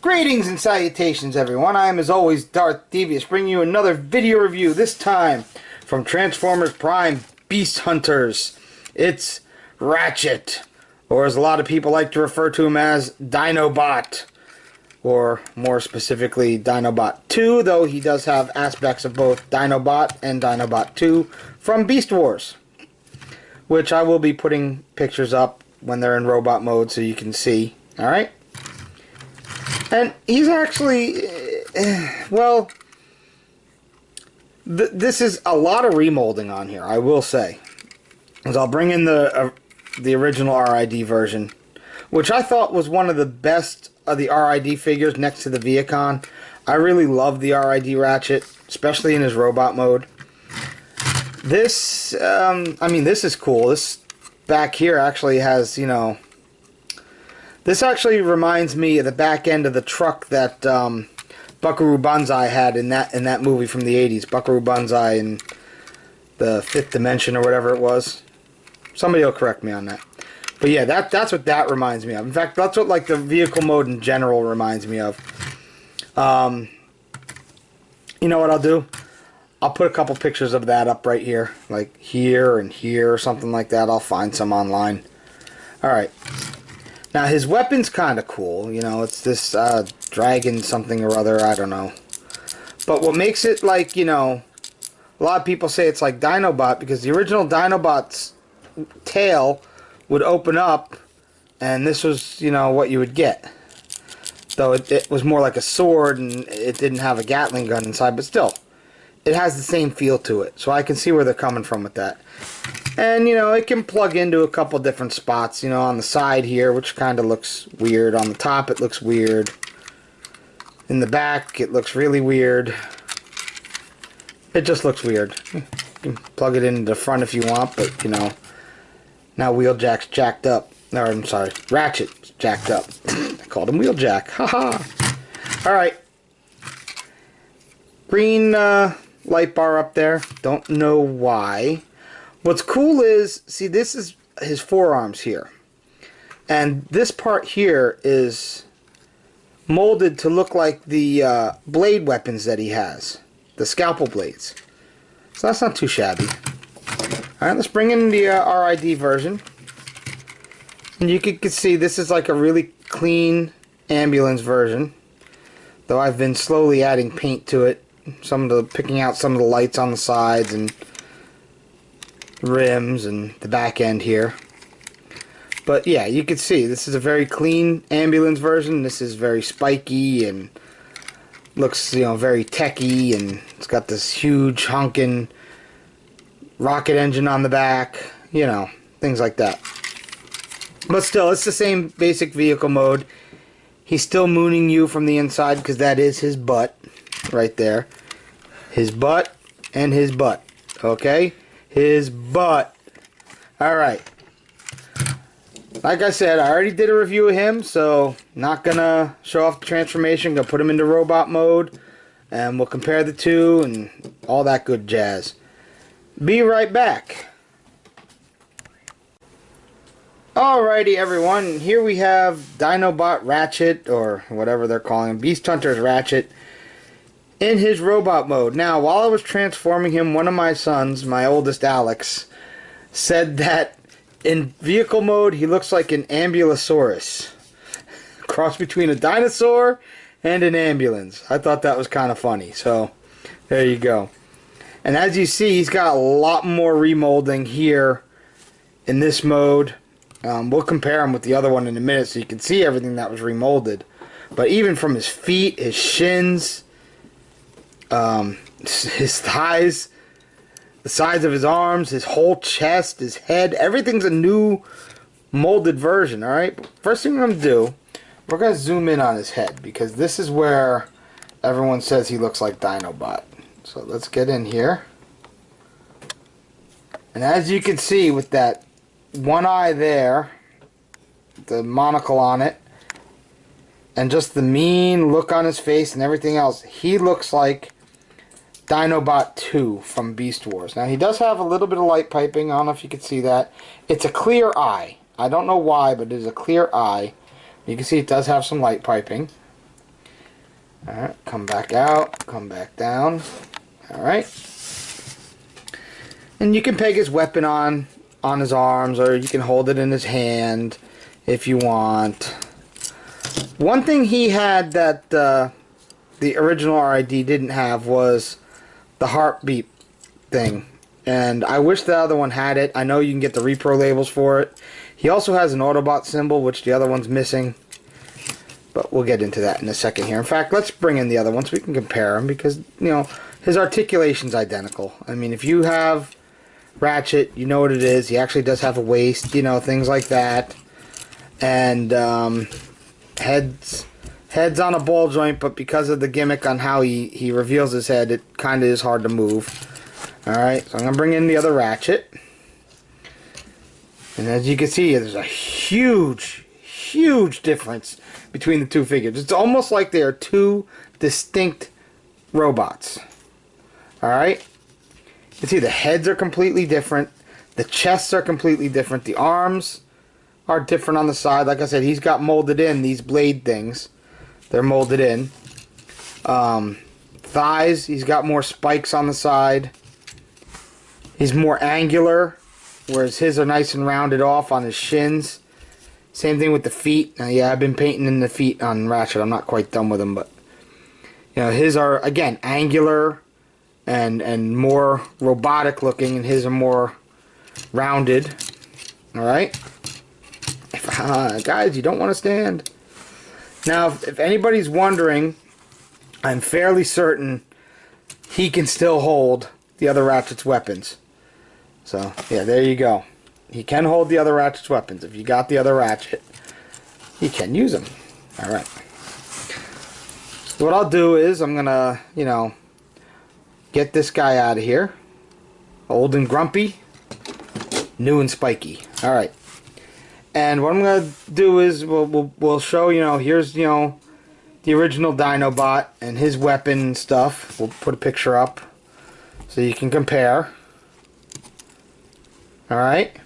Greetings and salutations, everyone. I am, as always, darthdevious, bringing you another video review, this time from Transformers Prime Beast Hunters. It's Ratchet, or as a lot of people like to refer to him as, Dinobot, or more specifically, Dinobot 2, though he does have aspects of both Dinobot and Dinobot 2 from Beast Wars, which I will be putting pictures up when they're in robot mode so you can see, alright? And he's actually, well, this is a lot of remolding on here, I will say. As I'll bring in the original RID version, which I thought was one of the best of the RID figures next to the Viacon. I really love the RID Ratchet, especially in his robot mode. This, I mean, this is cool. This back here actually has, you know, this actually reminds me of the back end of the truck that Buckaroo Banzai had in that movie from the 80s. Buckaroo Banzai in the Fifth Dimension or whatever it was. Somebody will correct me on that. But yeah, that's what that reminds me of. In fact, that's what like the vehicle mode in general reminds me of. You know what I'll do? I'll put a couple pictures of that up right here. Like here and here or something like that. I'll find some online. Alright. Now, his weapon's kind of cool. You know, it's this dragon something or other. I don't know. But what makes it like, you know, a lot of people say it's like Dinobot because the original Dinobot's tail would open up and this was, you know, what you would get. Though it was more like a sword and it didn't have a Gatling gun inside, but still, it has the same feel to it. So I can see where they're coming from with that. And, you know, it can plug into a couple different spots, you know, on the side here, which kind of looks weird. On the top, it looks weird. In the back, it looks really weird. It just looks weird. You can plug it into the front if you want, but, you know, now Wheeljack's jacked up. Or, I'm sorry, Ratchet's jacked up. I called him Wheeljack. Haha. Alright. Green light bar up there. Don't know why. What's cool is, see, this is his forearms here. And this part here is molded to look like the blade weapons that he has. The scalpel blades. So that's not too shabby. Alright, let's bring in the RID version. And you can see this is like a really clean ambulance version. Though I've been slowly adding paint to it. Picking out some of the lights on the sides and rims and the back end here. But yeah, you can see this is a very clean ambulance version. This is very spiky and looks, you know, very techy, and it's got this huge honking rocket engine on the back, you know, things like that. But still, it's the same basic vehicle mode. He's still mooning you from the inside because that is his butt right there. His butt and his butt. Okay? His butt. Alright. Like I said, I already did a review of him, so not gonna show off the transformation. Gonna put him into robot mode, and we'll compare the two and all that good jazz. Be right back. Alrighty, everyone. Here we have Dinobot Ratchet, or whatever they're calling him, Beast Hunters Ratchet, in his robot mode. Now, while I was transforming him, one of my sons, my oldest Alex, said that in vehicle mode he looks like an ambulasaurus. Cross between a dinosaur and an ambulance. I thought that was kind of funny, so there you go. And as you see, he's got a lot more remolding here in this mode. We'll compare him with the other one in a minute so you can see everything that was remolded. But even from his feet, his shins, his thighs, the sides of his arms, his whole chest, his head, everything's a new molded version, alright? First thing I'm going to do, we're going to zoom in on his head because this is where everyone says he looks like Dinobot. So let's get in here. And as you can see with that one eye there, the monocle on it, and just the mean look on his face and everything else, he looks like Dinobot 2 from Beast Wars. Now, he does have a little bit of light piping. I don't know if you can see that. It's a clear eye. I don't know why, but it is a clear eye. You can see it does have some light piping. Alright, come back out, come back down. Alright. And you can peg his weapon on his arms, or you can hold it in his hand if you want. One thing he had that the original RID didn't have was the heartbeat thing. And I wish the other one had it. I know you can get the repro labels for it. He also has an Autobot symbol, which the other one's missing. But we'll get into that in a second here. In fact, let's bring in the other one so we can compare them, because, you know, his articulation's identical. I mean, if you have Ratchet, you know what it is. He actually does have a waist, you know, things like that. And head's on a ball joint, but because of the gimmick on how he reveals his head, it kind of is hard to move. Alright, so I'm going to bring in the other Ratchet. And as you can see, there's a huge, huge difference between the two figures. It's almost like they are two distinct robots. Alright? You can see the heads are completely different. The chests are completely different. The arms are different on the side. Like I said, he's got molded in these blade things. They're molded in. Thighs, he's got more spikes on the side. He's more angular, whereas his are nice and rounded off on his shins. Same thing with the feet. Now, yeah, I've been painting in the feet on Ratchet. I'm not quite done with them, but you know, his are, again, angular and more robotic looking, and his are more rounded. Alright? Guys, you don't want to stand. Now, if anybody's wondering, I'm fairly certain he can still hold the other Ratchet's weapons. So, yeah, there you go. He can hold the other Ratchet's weapons. If you got the other Ratchet, he can use them. Alright. So what I'll do is, I'm going to, you know, get this guy out of here. Old and grumpy. New and spiky. Alright. And what I'm going to do is, we'll show, you know, here's, you know, the original Dinobot and his weapon and stuff. We'll put a picture up so you can compare. Alright.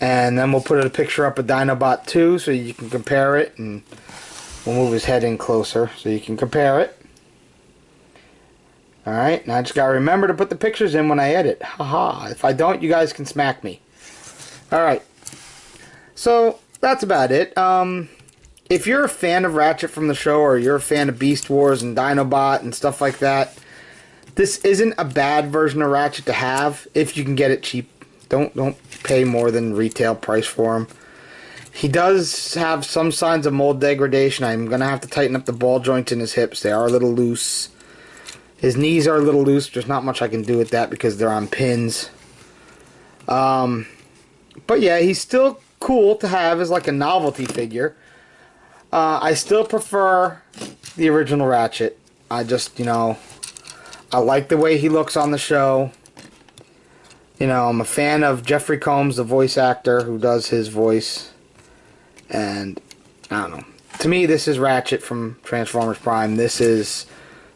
And then we'll put a picture up of Dinobot 2 so you can compare it, and we'll move his head in closer so you can compare it. Alright, now I just gotta remember to put the pictures in when I edit. Haha, if I don't, you guys can smack me. Alright. So, that's about it. If you're a fan of Ratchet from the show, or you're a fan of Beast Wars and Dinobot and stuff like that, this isn't a bad version of Ratchet to have if you can get it cheap. Don't pay more than retail price for him. He does have some signs of mold degradation. I'm going to have to tighten up the ball joints in his hips. They are a little loose. His knees are a little loose. There's not much I can do with that because they're on pins. But yeah, he's still cool to have as like a novelty figure. I still prefer the original Ratchet. I just, you know, I like the way he looks on the show. You know, I'm a fan of Jeffrey Combs, the voice actor who does his voice. And, I don't know. To me, this is Ratchet from Transformers Prime. This is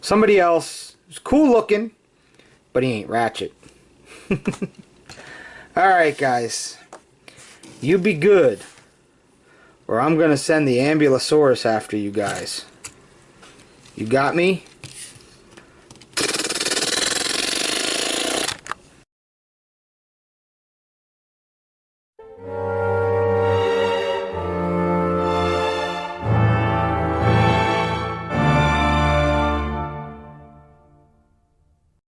somebody else. He's cool looking, but he ain't Ratchet. Alright, guys. You be good, or I'm going to send the ambulasaurus after you guys. You got me?